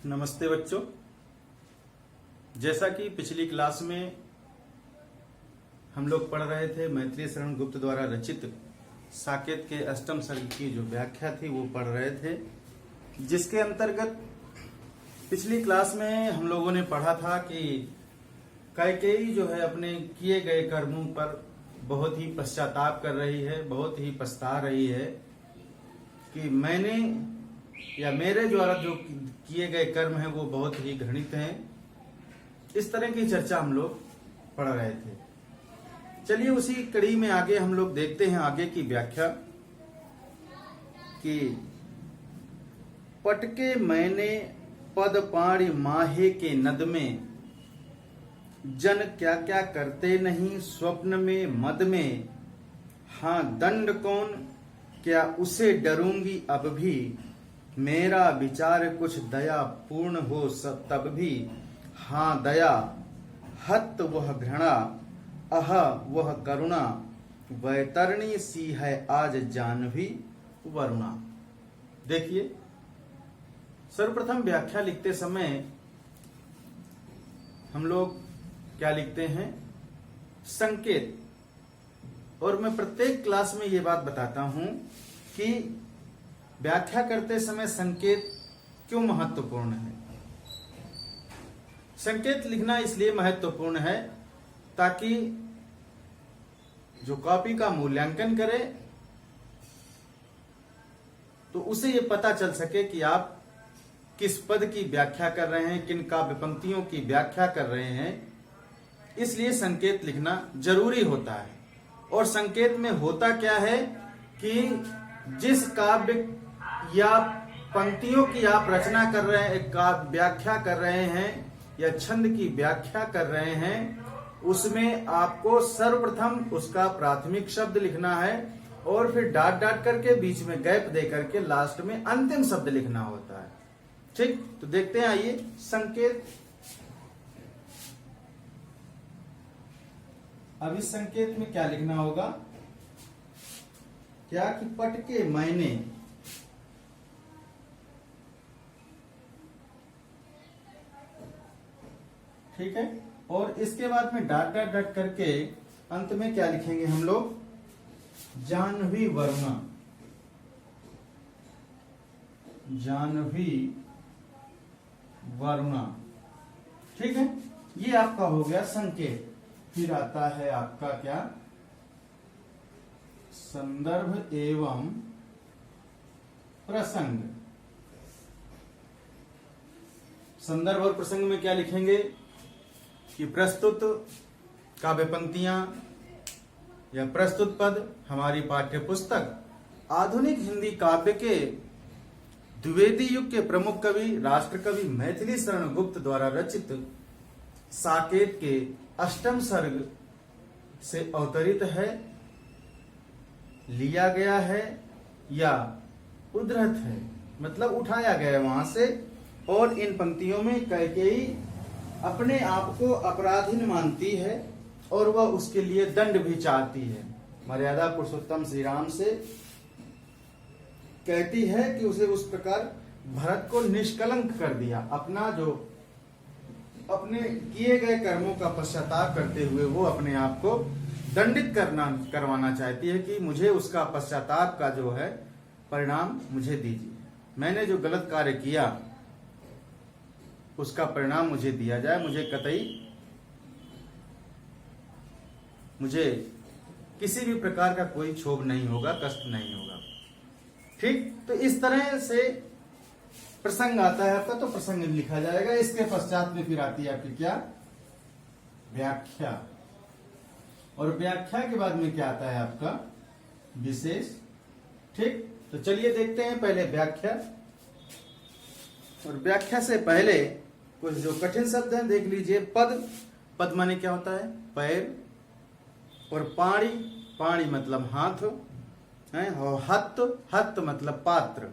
नमस्ते बच्चों। जैसा कि पिछली क्लास में हम लोग पढ़ रहे थे, मैत्रेय शरण गुप्त द्वारा रचित साकेत के अष्टम सर्ग की जो व्याख्या थी वो पढ़ रहे थे, जिसके अंतर्गत पिछली क्लास में हम लोगों ने पढ़ा था कि कैकेयी जो है अपने किए गए कर्मों पर बहुत ही पश्चाताप कर रही है, बहुत ही पछता रही है कि मैंने या मेरे द्वारा जो किए गए कर्म हैं वो बहुत ही घृणित हैं। इस तरह की चर्चा हम लोग पढ़ रहे थे। चलिए उसी कड़ी में आगे हम लोग देखते हैं आगे की व्याख्या कि पटके मैंने पद पाणी माहे के नद में, जन क्या क्या करते नहीं स्वप्न में मद में, हाँ दंड कौन क्या उसे डरूंगी अब भी, मेरा विचार कुछ दया पूर्ण हो सब तब भी, हाँ दया हत वह घृणा अह वह करुणा, वैतरणी सी है आज जानवी वरुणा। देखिए, सर्वप्रथम व्याख्या लिखते समय हम लोग क्या लिखते हैं? संकेत। और मैं प्रत्येक क्लास में ये बात बताता हूं कि व्याख्या करते समय संकेत क्यों महत्वपूर्ण है। संकेत लिखना इसलिए महत्वपूर्ण है ताकि जो कॉपी का मूल्यांकन करे तो उसे ये पता चल सके कि आप किस पद की व्याख्या कर रहे हैं, किन काव्य पंक्तियों की व्याख्या कर रहे हैं। इसलिए संकेत लिखना जरूरी होता है। और संकेत में होता क्या है कि जिस काव्य या पंक्तियों की आप रचना कर रहे हैं, व्याख्या कर रहे हैं या छंद की व्याख्या कर रहे हैं, उसमें आपको सर्वप्रथम उसका प्राथमिक शब्द लिखना है और फिर डाट डाट करके बीच में गैप दे करके लास्ट में अंतिम शब्द लिखना होता है। ठीक, तो देखते हैं, आइए संकेत। अब इस संकेत में क्या लिखना होगा? क्या कि पटके मैंने, ठीक है, और इसके बाद में डाट डाट डाट करके अंत में क्या लिखेंगे हम लोग? जानवी वरुणा। जानवी वरुणा, ठीक है, ये आपका हो गया संकेत। फिर आता है आपका क्या? संदर्भ एवं प्रसंग। संदर्भ और प्रसंग में क्या लिखेंगे कि प्रस्तुत काव्य पंक्तियां या प्रस्तुत पद हमारी पाठ्य पुस्तक आधुनिक हिंदी काव्य के द्विवेदी युग के प्रमुख कवि राष्ट्र कवि मैथिली शरण गुप्त द्वारा रचित साकेत के अष्टम सर्ग से अवतरित है, लिया गया है या उद्धृत है, मतलब उठाया गया वहां से। और इन पंक्तियों में कैकेयी अपने आप को अपराधीन मानती है और वह उसके लिए दंड भी चाहती है। मर्यादा पुरुषोत्तम श्री राम से कहती है कि उसे उस प्रकार भरत को निष्कलंक कर दिया, अपना जो अपने किए गए कर्मों का पश्चाताप करते हुए वो अपने आप को दंडित करवाना चाहती है कि मुझे उसका पश्चाताप का जो है परिणाम मुझे दीजिए, मैंने जो गलत कार्य किया उसका परिणाम मुझे दिया जाए, मुझे किसी भी प्रकार का कोई क्षोभ नहीं होगा, कष्ट नहीं होगा। ठीक, तो इस तरह से प्रसंग आता है आपका, तो प्रसंग लिखा जाएगा। इसके पश्चात में फिर आती है आपकी क्या? व्याख्या। और व्याख्या के बाद में क्या आता है आपका? विशेष। ठीक, तो चलिए देखते हैं पहले व्याख्या। और व्याख्या से पहले कुछ जो कठिन शब्द हैं देख लीजिए। पद, पद माने क्या होता है? पैर। और पाणी, पाणी मतलब हाथ है। और हत, हत मतलब पात्र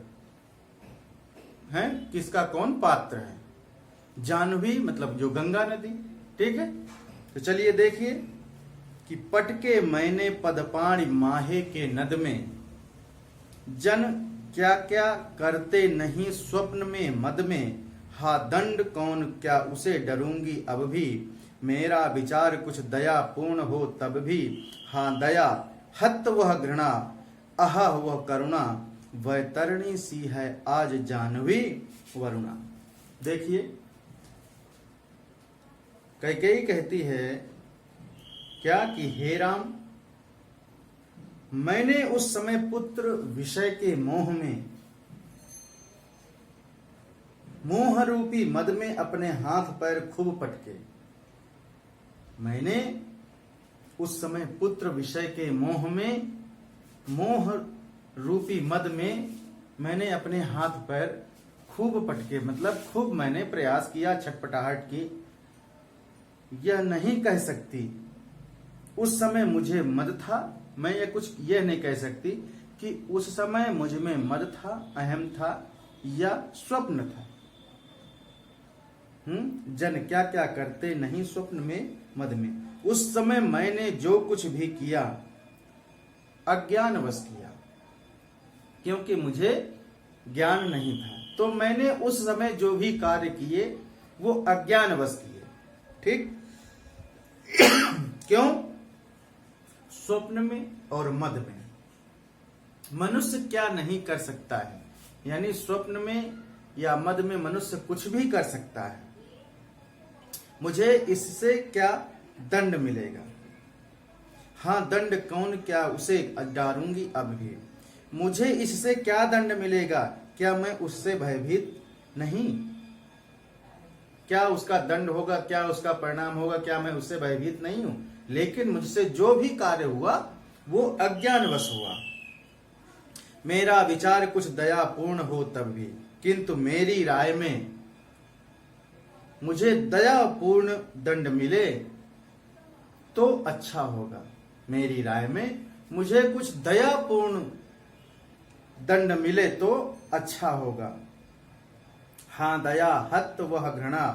है, किसका? कौन? पात्र है। जानवी मतलब जो गंगा नदी। ठीक है, तो चलिए देखिए कि पटके मैंने पद पाणी माहे के नद में, जन क्या क्या करते नहीं स्वप्न में मद में, हा दंड कौन क्या उसे डरूंगी अब भी, मेरा विचार कुछ दया पूर्ण हो तब भी, हा दया हत वह घृणा, अहा वह करुणा, वैतरणी सी है आज जानवी वरुणा। देखिए कैकेयी कहती है क्या कि हे राम, मैंने उस समय पुत्र विषय के मोह में, मोह रूपी मद में अपने हाथ पैर खूब पटके। मैंने उस समय पुत्र विषय के मोह में, मोह रूपी मद में मैंने अपने हाथ पैर खूब पटके, मतलब खूब मैंने प्रयास किया, छटपटाहट की। यह नहीं कह सकती उस समय मुझे मद था, मैं ये कुछ यह नहीं कह सकती कि उस समय मुझ में मद था, अहम था या स्वप्न था। जन क्या क्या करते नहीं स्वप्न में मद में। उस समय मैंने जो कुछ भी किया अज्ञानवश किया, क्योंकि मुझे ज्ञान नहीं था। तो मैंने उस समय जो भी कार्य किए वो अज्ञानवश किए। ठीक क्यों? स्वप्न में और मद में मनुष्य क्या नहीं कर सकता है, यानी स्वप्न में या मद में मनुष्य कुछ भी कर सकता है। मुझे इससे क्या दंड मिलेगा? हाँ दंड कौन क्या उसे डारूंगी अब भी, मुझे इससे क्या दंड मिलेगा, क्या मैं उससे भयभीत नहीं? क्या उसका दंड होगा, क्या उसका परिणाम होगा, क्या मैं उससे भयभीत नहीं हूं? लेकिन मुझसे जो भी कार्य हुआ वो अज्ञानवश हुआ। मेरा विचार कुछ दयापूर्ण हो तब भी, किंतु मेरी राय में मुझे दयापूर्ण दंड मिले तो अच्छा होगा। मेरी राय में मुझे कुछ दयापूर्ण दंड मिले तो अच्छा होगा। हाँ दया हत वह घृणा,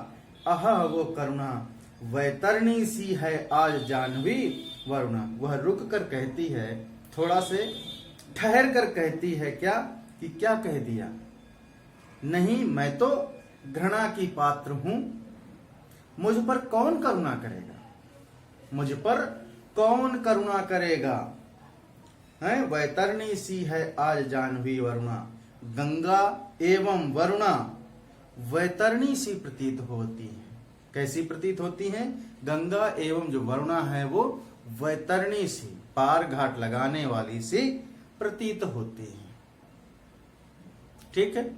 अह वो करुणा, वैतरणी सी है आज जानवी वरुणा। वह रुक कर कहती है, थोड़ा से ठहर कर कहती है क्या कि क्या कह दिया? नहीं, मैं तो घृणा की पात्र हूं, मुझ पर कौन करुणा करेगा? मुझ पर कौन करुणा करेगा? है वैतरणी सी है आज जानवी वरुणा। गंगा एवं वरुणा वैतरणी सी प्रतीत होती है। कैसी प्रतीत होती है? गंगा एवं जो वरुणा है वो वैतरणी सी, पार घाट लगाने वाली सी प्रतीत होती है। ठीक है,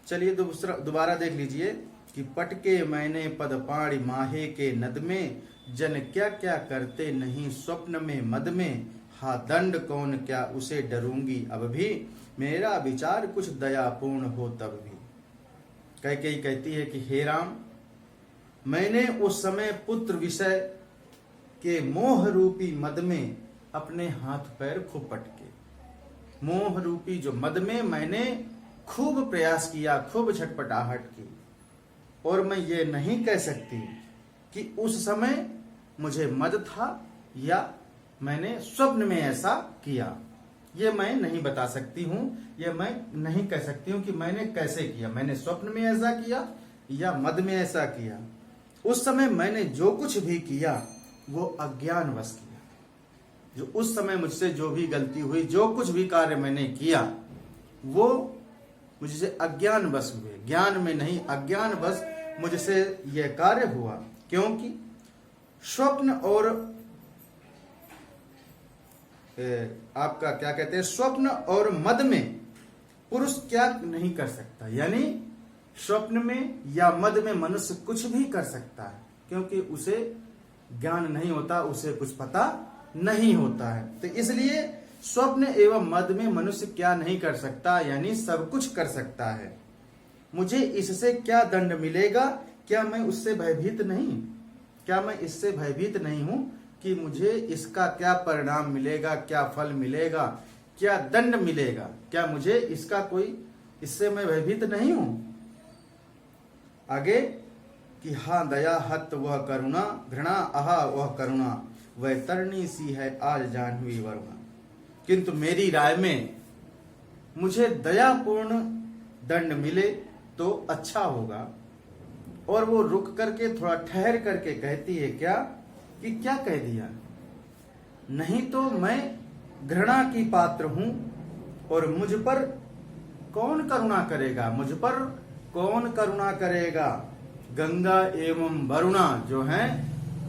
चलिए दोबारा देख लीजिए कि पटके मैंने पद पाणी माहे के नद में, जन क्या क्या करते नहीं स्वप्न में मद में, हा दंड कौन क्या उसे डरूंगी अब भी, मेरा विचार कुछ दयापूर्ण हो तब भी। कैकेयी कहती है कि हे राम, मैंने उस समय पुत्र विषय के मोह रूपी मद में अपने हाथ पैर खूब पटके। मोह रूपी जो मद में मैंने खूब प्रयास किया, खूब छटपटाहट की। और मैं ये नहीं कह सकती कि उस समय मुझे मद था या मैंने स्वप्न में ऐसा किया। ये मैं नहीं बता सकती हूं, ये मैं नहीं कह सकती हूं कि मैंने कैसे किया, मैंने स्वप्न में ऐसा किया या मद में ऐसा किया। उस समय मैंने जो कुछ भी किया वो अज्ञानवश किया। जो उस समय मुझसे जो भी गलती हुई, जो कुछ भी कार्य मैंने किया वो मुझसे अज्ञानवश हुए, ज्ञान में नहीं अज्ञानवश मुझसे यह कार्य हुआ। क्योंकि स्वप्न और आपका क्या कहते हैं, स्वप्न और मद में पुरुष क्या नहीं कर सकता, यानी स्वप्न में या मद में मनुष्य कुछ भी कर सकता है, क्योंकि उसे ज्ञान नहीं होता, उसे कुछ पता नहीं होता है। तो इसलिए स्वप्न एवं मद में मनुष्य क्या नहीं कर सकता, यानी सब कुछ कर सकता है। मुझे इससे क्या दंड मिलेगा, क्या मैं उससे भयभीत नहीं, क्या मैं इससे भयभीत नहीं हूं कि मुझे इसका क्या परिणाम मिलेगा, क्या फल मिलेगा, क्या दंड मिलेगा, क्या मुझे इसका कोई, इससे मैं भयभीत नहीं हूं। आगे कि हाँ दया हत वह करुणा, घृणा आहा वह करुणा, वैतरणी सी है आज जानवी वरुणा। किंतु मेरी राय में मुझे दयापूर्ण दंड मिले तो अच्छा होगा। और वो रुक करके थोड़ा ठहर करके कहती है क्या कि क्या कह दिया, नहीं तो मैं घृणा की पात्र हूं और मुझ पर कौन करुणा करेगा, मुझ पर कौन करुणा करेगा। गंगा एवं वरुणा जो हैं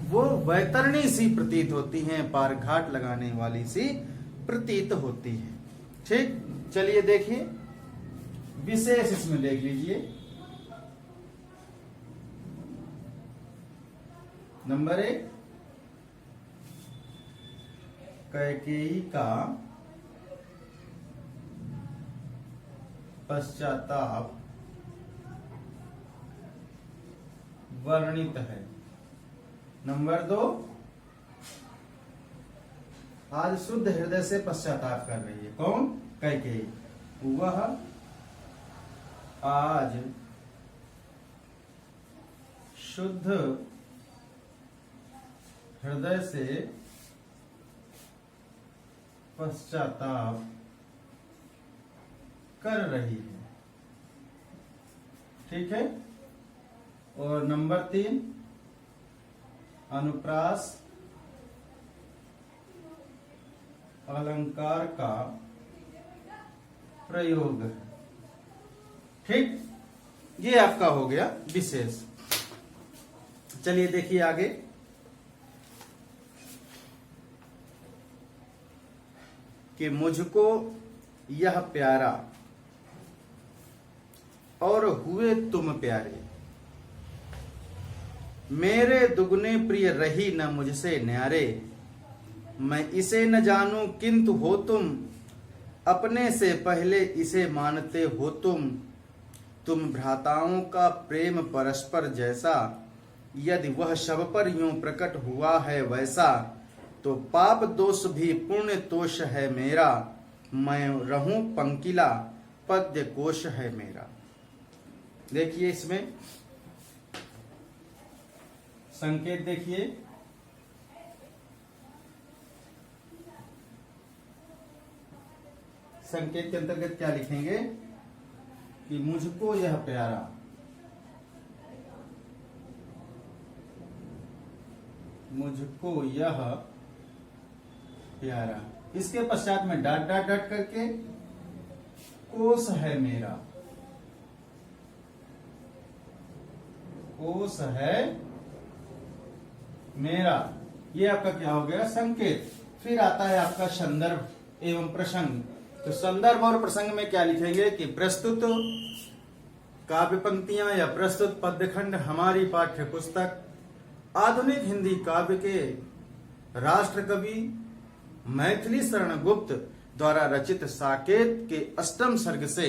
वो वैतरणी सी प्रतीत होती हैं, पार घाट लगाने वाली सी प्रतीत होती है। ठीक, चलिए देखिए विशेष इसमें देख लीजिए। नंबर 1, कैकेयी का पश्चाताप वर्णित है। नंबर 2, आज शुद्ध हृदय से पश्चाताप कर रही है। कौन? कैकेयी। वह आज शुद्ध हृदय से पश्चाताप कर रही है। ठीक है। और नंबर 3, अनुप्रास अलंकार का प्रयोग है। ठीक, ये आपका हो गया विशेष। चलिए देखिए आगे। कि मुझको यह प्यारा और हुए तुम प्यारे, मेरे दुगने प्रिय रही न मुझसे न्यारे, मैं इसे न जानूं किंतु हो तुम, अपने से पहले इसे मानते हो तुम भ्राताओं का प्रेम परस्पर जैसा, यदि वह शव पर यूं प्रकट हुआ है वैसा, तो पाप दोष भी पुण्य तोष है मेरा, मैं रहूं पंकिला पद्य कोश है मेरा। देखिए इसमें संकेत देखिए। संकेत के अंतर्गत क्या लिखेंगे कि मुझको यह प्यारा, मुझको यह प्यारा, इसके पश्चात में डॉट डॉट डॉट करके कोश है मेरा, कोश है मेरा। ये आपका क्या हो गया? संकेत। फिर आता है आपका संदर्भ एवं प्रसंग। तो संदर्भ और प्रसंग में क्या लिखेंगे कि प्रस्तुत काव्य पंक्तियां या प्रस्तुत पद्यखंड हमारी पाठ्य पुस्तक आधुनिक हिंदी काव्य के राष्ट्र कवि मैथिली शरण गुप्त द्वारा रचित साकेत के अष्टम सर्ग से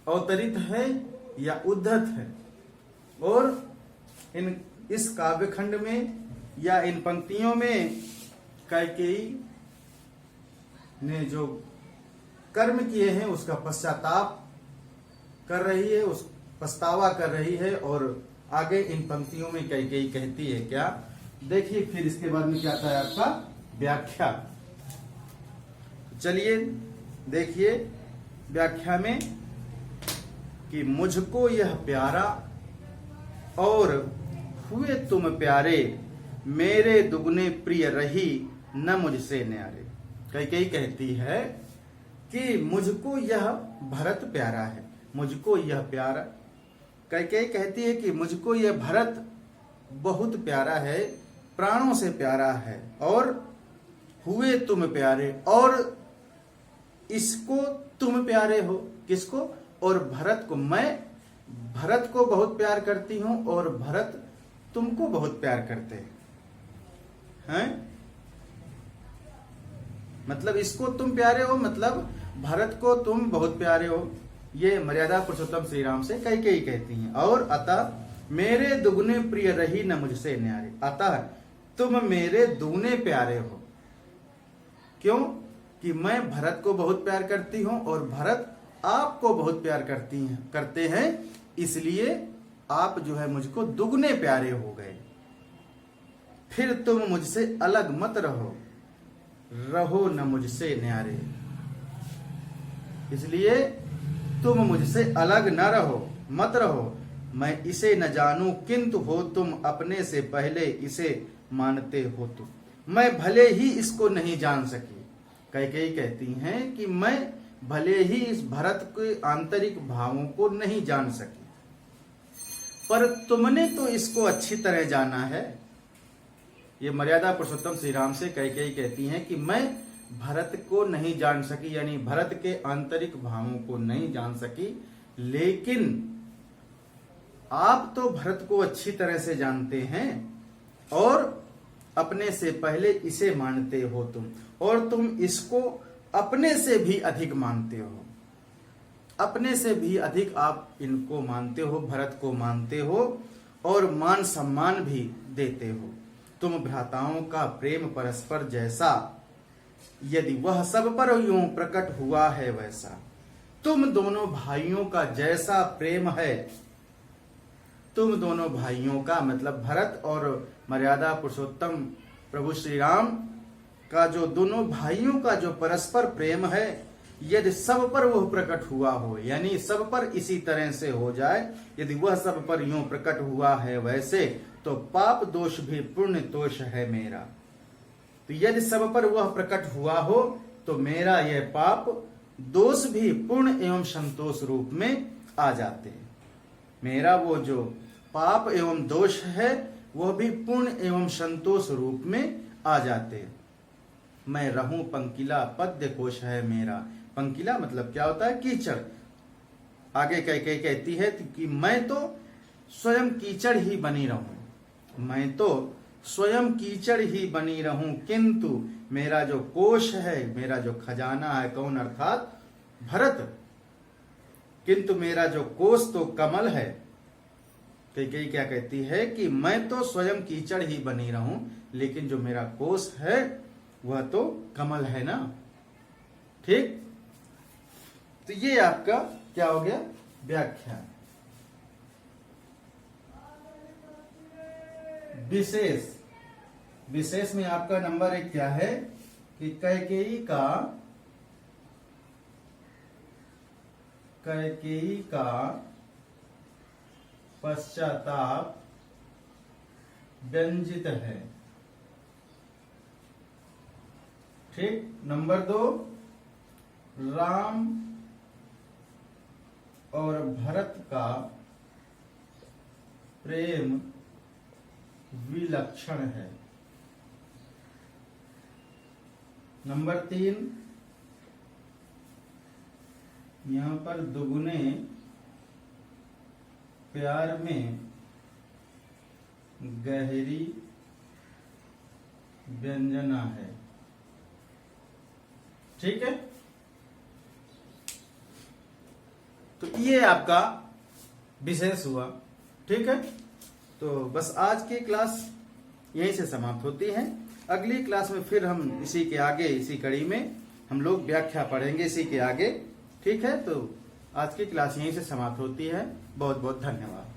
अवतरित है या उद्धत है। और इस काव्य खंड में या इन पंक्तियों में कैकेयी ने जो कर्म किए हैं उसका पश्चाताप कर रही है, उस पछतावा कर रही है। और आगे इन पंक्तियों में कैकेयी कहती है क्या, देखिए फिर इसके बाद में क्या आता है आपका व्याख्या। चलिए देखिए व्याख्या में कि मुझको यह प्यारा और हुए तुम प्यारे, मेरे दुगने प्रिय रही न मुझसे न्यारे। कैकेयी कहती है कि मुझको यह भरत प्यारा है, मुझको यह प्यारा। कैकेयी कहती है कि मुझको यह भरत बहुत प्यारा है, प्राणों से प्यारा है। और हुए तुम प्यारे, और इसको तुम प्यारे हो। किसको? और भरत को। मैं भरत को बहुत प्यार करती हूं और भरत तुमको बहुत प्यार करते हैं। मतलब इसको तुम प्यारे हो, मतलब भरत को तुम बहुत प्यारे हो। ये मर्यादा पुरुषोत्तम श्री राम से कैकेयी कहती हैं। और अतः मेरे दुगने प्रिय रही न मुझसे न्यारे, अतः तुम मेरे दुगने प्यारे हो। क्यों? कि मैं भरत को बहुत प्यार करती हूं और भरत आपको बहुत प्यार करते हैं, इसलिए आप जो है मुझको दुगने प्यारे हो गए। फिर तुम मुझसे अलग मत रहो, रहो न मुझसे न्यारे। इसलिए तुम मुझसे अलग न रहो, मत रहो, मैं इसे न जानूं किंतु हो तुम अपने से पहले इसे मानते हो तुम। मैं भले ही इसको नहीं जान सकी, कैकेयी कहती हैं कि मैं भले ही इस भरत के आंतरिक भावों को नहीं जान सकी, पर तुमने तो इसको अच्छी तरह जाना है। ये मर्यादा पुरुषोत्तम श्री राम से कैकेयी कहती हैं कि मैं भरत को नहीं जान सकी, यानी भरत के आंतरिक भावों को नहीं जान सकी, लेकिन आप तो भरत को अच्छी तरह से जानते हैं और अपने से पहले इसे मानते हो तुम, और तुम इसको अपने से भी अधिक मानते हो, अपने से भी अधिक आप इनको मानते हो, भरत को मानते हो और मान सम्मान भी देते हो। तुम भ्राताओं का प्रेम परस्पर जैसा, यदि वह सब पर यूं प्रकट हुआ है वैसा। तुम दोनों भाइयों का जैसा प्रेम है, तुम दोनों भाइयों का मतलब भरत और मर्यादा पुरुषोत्तम प्रभु श्री राम का जो दोनों भाइयों का जो परस्पर प्रेम है, यदि सब पर वह प्रकट हुआ हो, यानी सब पर इसी तरह से हो जाए, यदि वह सब पर यूं प्रकट हुआ है वैसे, तो पाप दोष भी पुण्य दोष है मेरा। तो यदि सब पर वह प्रकट हुआ हो तो मेरा यह पाप दोष भी पूर्ण एवं संतोष रूप में आ जाते हैं। मेरा वो जो पाप एवं दोष है वह भी पूर्ण एवं संतोष रूप में आ जाते हैं। मैं रहूं पंकिला पद्य कोश है मेरा। पंकिला मतलब क्या होता है? कीचड़। आगे कैकेयी कहती है कि मैं तो स्वयं कीचड़ ही बनी रहूं, मैं तो स्वयं कीचड़ ही बनी रहूं, किंतु मेरा जो कोश है, मेरा जो खजाना है, कौन अर्थात भरत, किंतु मेरा जो कोश तो कमल है। कैकेयी क्या कहती है कि मैं तो स्वयं कीचड़ ही बनी रहूं, लेकिन जो मेरा कोश है वह तो कमल है ना। ठीक, तो ये आपका क्या हो गया? व्याख्यान। विशेष, विशेष में आपका नंबर 1 क्या है कि कैकेयी का पश्चाताप व्यंजित है। ठीक। नंबर 2, राम और भरत का प्रेम विलक्षण है। नंबर 3, यहां पर दुगुने प्यार में गहरी व्यंजना है। ठीक है, तो ये आपका विशेष हुआ। ठीक है, तो बस आज की क्लास यहीं से समाप्त होती है। अगली क्लास में फिर हम इसी के आगे, इसी कड़ी में हम लोग व्याख्या पढ़ेंगे इसी के आगे। ठीक है, तो आज की क्लास यहीं से समाप्त होती है। बहुत बहुत धन्यवाद।